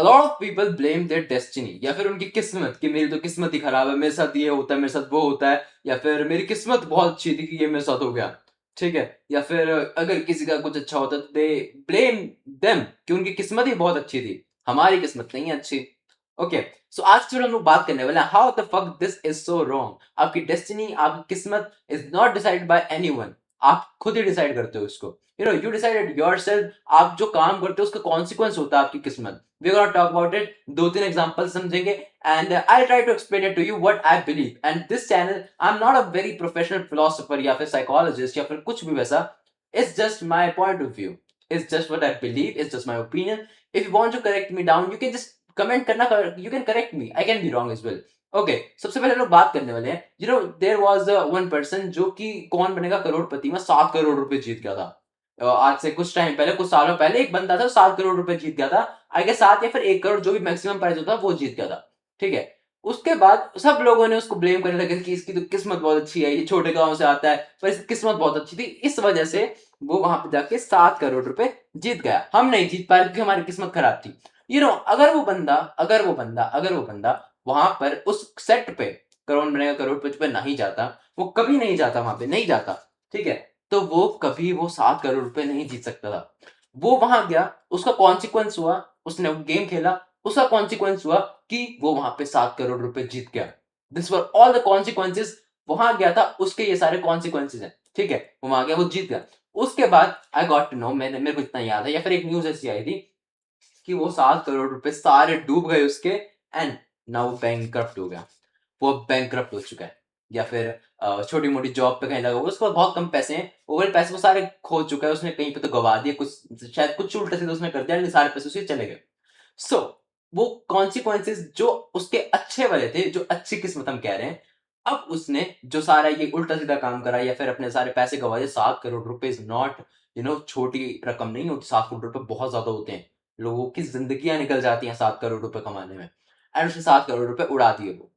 A lot of people blame their destiny या फिर उनकी किस्मत कि मेरी तो किस्मत ही खराब है, मेरे साथ ये होता है, मेरे साथ वो होता है, या फिर मेरी किस्मत बहुत अच्छी थी कि ये मेरे साथ हो गया, ठीक है? या फिर अगर किसी का कुछ अच्छा होता है तो दे ब्लेम देम कि उनकी किस्मत ही बहुत अच्छी थी, हमारी किस्मत नहीं है अच्छी। ओके, सो आज जो हम लोग बात करने वाले हैं, how the fuck this is so wrong. आपकी डेस्टिनी, आपकी किस्मत is not decided by anyone. आप खुद ही डिसाइड करते हो इसको। You decided yourself. आप जो काम करते हो उसका कॉन्सिक्वेंस होता है आपकी किस्मत। We're gonna talk about it. दो तीन एग्जांपल समझेंगे and I'll try to explain it to you what I believe. And this channel, I'm not a very professional philosopher या फिर psychologist या फिर कुछ भी वैसा. It's just my point of view. It's just what I believe. It's just my opinion. If you want to correct me down, you can just comment करना. You can correct me. I can be wrong as well. Okay, सबसे पहले लोग बात करने वाले हैं. There was one person जो कि कौन बनेगा करोड़पति में 7 करोड़ रुपए जीत गया था. आज से कुछ टाइम पहले, कुछ सालों पहले एक बंदा था 7 करोड़ रुपए जीत गया था। आई गेस 7 या फिर 1 करोड़, जो भी मैक्सिमम प्राइस होता वो जीत गया था। ठीक है, उसके बाद सब लोगों ने उसको ब्लेम करने लगे कि इसकी तो किस्मत बहुत अच्छी है, ये छोटे गांव से आता है, पर इसकी किस्मत बहुत अच्छी थी, इस वजह से वो वहां पे जाके 7 करोड़ रुपए जीत गया। हम नहीं जीत पाए क्योंकि हमारी किस्मत खराब थी। अगर वो बंदा वहां पर उस सेट पे करोड़ बनेगा करोड़पति पे नहीं जाता, वो कभी नहीं जाता, वहां पे नहीं जाता, ठीक है, तो वो कभी वो 7 करोड़ रुपए नहीं जीत सकता था। वो वहां गया, उसका कॉन्सिक्वेंस हुआ, उसने गेम खेला, उसका कॉन्सिक्वेंस हुआ कि वो वहां पे 7 करोड़ रुपए जीत गया। This were all the consequences. वहां गया था, उसके ये सारे कॉन्सिक्वेंसेस हैं, ठीक है, वो वहां गया, वो जीत गया। उसके बाद आई गॉट टू नो, मेरे को इतना याद है, या फिर एक न्यूज ऐसी आई थी कि वो 7 करोड़ रुपए सारे डूब गए उसके, एंड नाउ बैंक हो गया। वो बैंक हो चुका है, या फिर छोटी मोटी जॉब पे कहीं लगा होगा, उसके पास बहुत कम पैसे हैं, ओवर पैसे वो सारे खो चुका है, उसने कहीं पे तो गवा दिए, कुछ शायद कुछ उल्टा सीधा उसने कर दिया, लेकिन सारे पैसे उसके चले गए। सो वो कॉन्सिक्वेंसेस जो उसके अच्छे वाले थे, जो अच्छी किस्मत हम कह रहे हैं, अब उसने जो सारा ये उल्टा सीधा काम करा या फिर अपने सारे पैसे गवा दिए। 7 करोड़ रुपए इज नॉट छोटी रकम नहीं होती। 7 करोड़ रुपए बहुत ज्यादा होते हैं। लोगों की जिंदगियां निकल जाती हैं 7 करोड़ रुपए कमाने में, एंड उसने 7 करोड़ रुपए उड़ा दिए वो।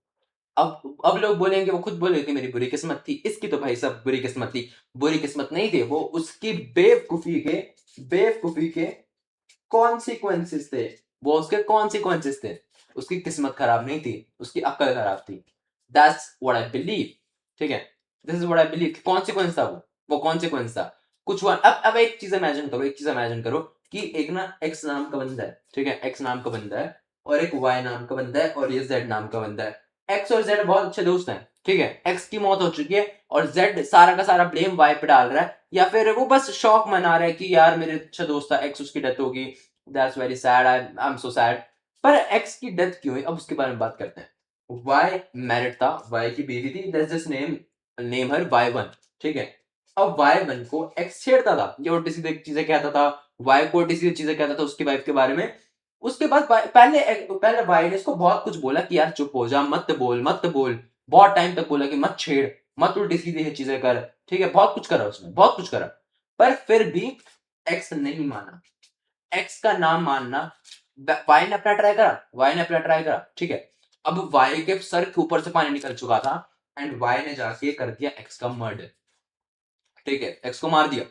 अब लोग बोलेंगे, वो खुद बोलेंगे मेरी बुरी किस्मत थी। इसकी तो भाई सब बुरी किस्मत थी। बुरी किस्मत नहीं थी, वो उसकी बेवकूफी के कॉन्सिक्वेंसेस थे। वो उसके कॉन्सिक्वेंसेस थे। उसकी किस्मत खराब नहीं थी, उसकी अक्ल खराब थी। That's what I believe. ठीक है, this is what I believe. Consequence था वो कॉन्सिक्वेंस था। कुछ हुआ। अब एक चीज इमेजिन करो कि एक ना एक्स नाम का बंदा है, ठीक है, एक्स नाम का बंदा है, और एक वाई नाम का बंदा है, और ये जेड नाम का बंदा है। एक्स और जेड बहुत अच्छे दोस्त हैं, ठीक है, एक्स की मौत हो चुकी है और जेड सारा का सारा ब्लेम वाई पे डाल रहा है, या फिर वो बस शौक मना रहा है कि यार मेरे अच्छा दोस्त था एक्स, उसकी डेथ होगी, that's very sad, I am so sad. पर एक्स की डेथ क्यों हुई, अब उसके बारे में बात करते हैं। वाई मैरिड था, वाई की बीवी थी, let's just name her why one, ठीक है। अब वाई वन को एक्स छेड़ता था, ये उल्टी सीधी चीजें कहता था, वाई को उल्टी सीधी चीजें कहता था उसकी वाइफ के बारे में। उसके बाद पहले वाई ने इसको बहुत कुछ बोला कि यार चुप हो जा, मत बोल। बहुत टाइम तक बोला कि मत छेड़, मत उल्टी सीधी चीजें कर, ठीक है, बहुत कुछ करा उसने, बहुत कुछ करा। पर फिर भी एक्स नहीं माना। एक्स का नाम मानना, वाई ने अपना ट्राई करा, ठीक है। अब वाई के सर के ऊपर से पानी निकल चुका था, एंड वाई ने जाके कर दिया एक्स का मर्डर, ठीक है, एक्स को मार दिया।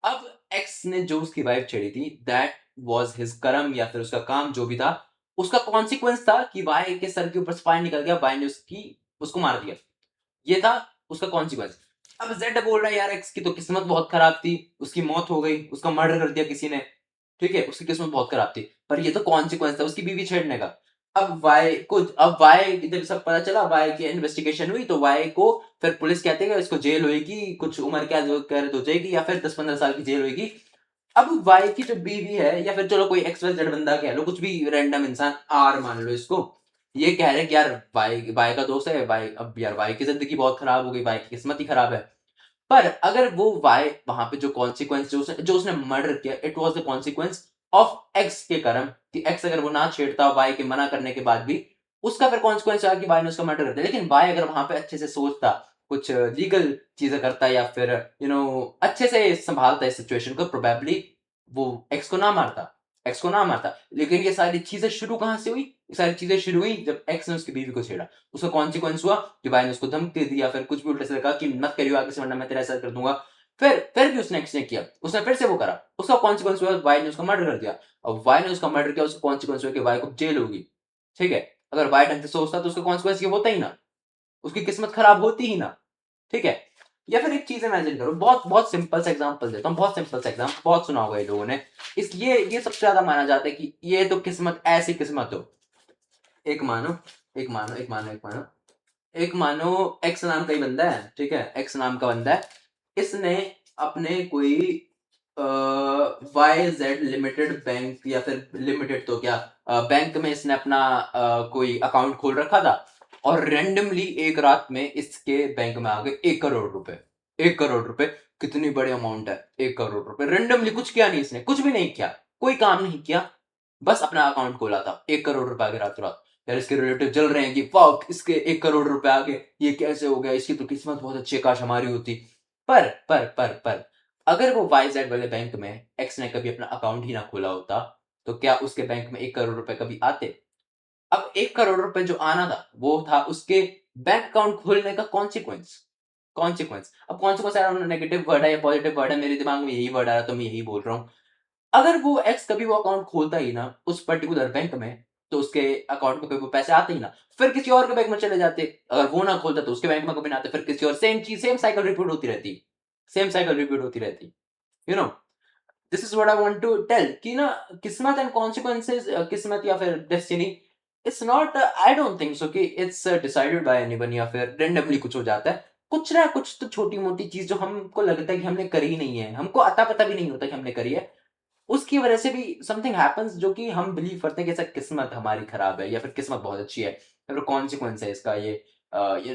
अब एक्स ने जो उसकी वाइफ छेड़ी थी, दैट वाज हिज कर्म, या फिर उसका काम जो भी था, उसका कॉन्सिक्वेंस था कि वाई के सर के ऊपर से पानी निकल गया, वाई ने उसको मार दिया। ये था उसका कॉन्सिक्वेंस। अब जेड बोल रहा है यार एक्स की तो किस्मत बहुत खराब थी, उसकी मौत हो गई, उसका मर्डर कर दिया किसी ने, ठीक है, उसकी किस्मत बहुत खराब थी, पर ये तो कॉन्सिक्वेंस था उसकी बीवी छेड़ने का। अब वाई जब सब पता चला, वाई की इन्वेस्टिगेशन हुई, तो वाई को फिर पुलिस कहते हैं कि इसको जेल होगी, कुछ उम्र कैद हो जाएगी, या फिर 10-15 साल की जेल होगी। अब वाई की जो बीवी है, या फिर चलो कोई एक्स वाई जेड बंदा कह लो, कुछ भी रैंडम इंसान, आर मान लो इसको, ये कह रहे हैं कि यार वाई वाई का दोस्त है, वाई अब यार वाई की जिंदगी बहुत खराब हो गई, वाई की किस्मत ही खराब है। पर अगर वो वाई वहां पे जो कॉन्सिक्वेंस जो उसने मर्डर किया, it was the consequence of x के कर्म, कि एक्स अगर वो ना छेड़ता वाई के मना करने के बाद भी, उसका फिर कॉन्सिक्वेंस आया कि वाई ने उसका मर्डर कर दिया। लेकिन वाई अगर वहां पे अच्छे से सोचता, कुछ लीगल चीजें करता, या फिर अच्छे से संभालता इस सिचुएशन को, प्रोबेबली वो एक्स को ना मारता। लेकिन ये सारी चीजें शुरू कहां से हुई? ये सारी चीजें शुरू हुई जब एक्स ने उसकी बीवी को छेड़ा। उसका कॉन्सिक्वेंस हुआ कि भाई ने उसको धमकी दी, या फिर कुछ भी उल्टा सीधा कहा कि मत करियो आगे से, वरना मैं तेरा ऐसा कर दूंगा। फिर भी उसने एक्स ने किया, उसने फिर से वो करा, उसका कॉन्सिक्वेंस हुआ वाई ने उसका मर्डर कर दिया। अब वाई ने उसका मर्डर किया, उसका कॉन्सिक्वेंस हुआ कि वाई को जेल होगी। ठीक है, अगर वाई ढंग से सोचता तो उसका कॉन्सिक्वेंस ये होता ही ना, उसकी किस्मत खराब होती ही ना। ठीक है, या फिर एक चीज इमेजिन करो, बहुत बहुत सिंपल सा एग्जांपल देता हूँ, बहुत सिंपल सा एग्जांपल, बहुत सुना होगा ये लोगों ने। इस ये सबसे ज्यादा माना जाता है कि ये तो किस्मत, ऐसी किस्मत हो। एक मानो एक मानो एक मानो एक मानो एक मानो एक्स नाम का ही बंदा है, ठीक है, एक्स नाम का बंदा है। इसने अपने कोई वाई जेड लिमिटेड बैंक, या फिर लिमिटेड तो क्या, बैंक में इसने अपना कोई अकाउंट खोल रखा था, और रेंडमली एक रात में इसके बैंक में आ गए 1 करोड़ रुपए। 1 करोड़ रुपए कितनी बड़ी अमाउंट है, 1 करोड़ रुपए रेंडमली, कुछ किया नहीं इसने, कुछ भी नहीं किया, कोई काम नहीं किया, बस अपना अकाउंट खोला था, 1 करोड़ रुपए आ गए रातों रात। यार इसके रिलेटिव जल रहे हैं कि वाह, इसके 1 करोड़ रुपए आ गए, ये कैसे हो गया, इसकी तो किस्मत बहुत अच्छी है, काश हमारी होती। पर अगर वो वाईजेड वाले बैंक में एक्स ने कभी अपना अकाउंट ही ना खोला होता, तो क्या उसके बैंक में 1 करोड़ रुपए कभी आते? अब 1 करोड़ रुपए जो आना था, वो था उसके बैंक अकाउंट खोलने का कॉन्सिक्वेंस। कॉन्सिक्वेंस, अब कॉन्सिक्वेंस नेगेटिव वर्ड है या पॉजिटिव वर्ड है, मेरे दिमाग में यही वर्ड आ रहा है तो मैं यही बोल रहा हूँ। अगर वो एक्स कभी वो अकाउंट खोलता ही ना उस पर्टिकुलर बैंक में, तो उसके अकाउंट में कभी वो पैसे आते ही ना, फिर किसी और के बैंक में चले जाते। अगर वो ना खोलता तो उसके बैंक में कभी ना आते, फिर किसी और, सेम चीज, सेम साइकिल रिपीट होती रहती, सेम साइकिल रिपीट होती रहती। You know, this is what I want to tell कि ना, किस्मत एंड कॉन्सिक्वेंसेस, किस्मत या फिर destiny, it's not, I don't think so कि इट्स डिसाइडेड बाय एनीवन, या फिर रेंडमली कुछ हो जाता है। कुछ ना कुछ तो छोटी मोटी चीज जो हमको लगता है कि हमने करी ही नहीं है, हमको अता पता भी नहीं होता कि हमने करी है, उसकी वजह से भी समथिंग हैपेंस, जो कि हम बिलीव करते हैं कि ऐसा किस्मत हमारी खराब है, या फिर किस्मत बहुत अच्छी है, या फिर कॉन्सिक्वेंस है इसका, ये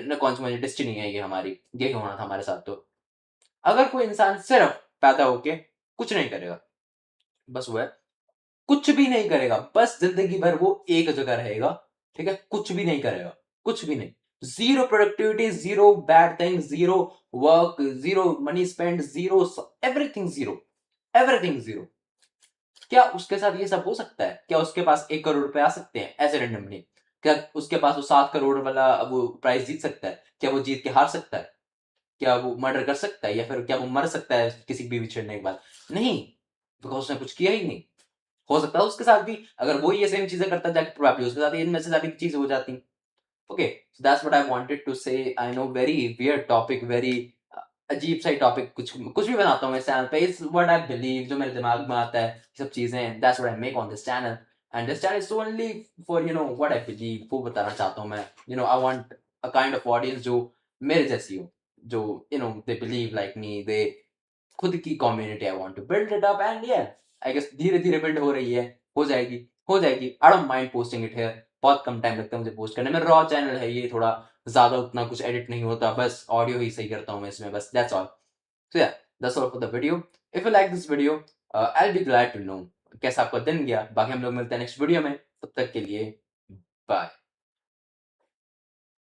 ना कॉन्सिक्वेंस, डेस्टिनी है ये हमारी, यही होना था हमारे साथ। तो अगर कोई इंसान सिर्फ पैदा होके कुछ नहीं करेगा, बस वो है, कुछ भी नहीं करेगा, बस जिंदगी भर वो एक जगह रहेगा, ठीक है, कुछ भी नहीं करेगा, कुछ भी नहीं, zero productivity, zero bad thing, zero work, zero money spend, zero everything zero, everything zero, क्या उसके साथ ये सब हो सकता है? क्या उसके पास 1 करोड़ रुपए आ सकते हैं ऐसे रेंडमली? क्या उसके पास वो 7 करोड़ वाला वो प्राइज जीत सकता है? क्या वो जीत के हार सकता है? क्या वो मर्डर कर सकता है, या फिर क्या वो मर सकता है किसी बीवी छेड़ने के बाद? नहीं, बिकॉज उसने कुछ किया ही नहीं। हो सकता है उसके साथ भी, अगर वो ये सेम चीजें करता जाके, प्रोबेबली उसके साथ इनमें से सारी चीजें हो जाती। Okay, so that's what I wanted to say. I know, very weird topic, very अजीब सा ही टॉपिक, कुछ कुछ भी बनाता हूँ मैं इस चैनल पे, इट्स व्हाट आई बिलीव, जो मेरे दिमाग में आता है, ये सब चीजें, that's what I make on this channel. And this channel is only for, you know, what I believe, वो बताना चाहता हूँ मैं। You know, I want a kind of audience जो मेरे जैसी हो, जो, you know, they believe like me, they, खुद की community, I want to build it up, and yeah I guess धीरे धीरे बिल्ड हो रही है, हो जाएगी, हो जाएगी। I don't mind posting it here, बहुत कम टाइम लगता है मुझे पोस्ट करने में, रॉ चैनल है ये, थोड़ा ज्यादा उतना कुछ एडिट नहीं होता, बस ऑडियो ही सही करता हूँ मैं इसमें, बस that's all. So yeah, that's all for the video. If you like this video, I will be glad to know कैसा आपका दिन गया। बाकी हम लोग मिलते हैं नेक्स्ट वीडियो में, तब तक के लिए बाय।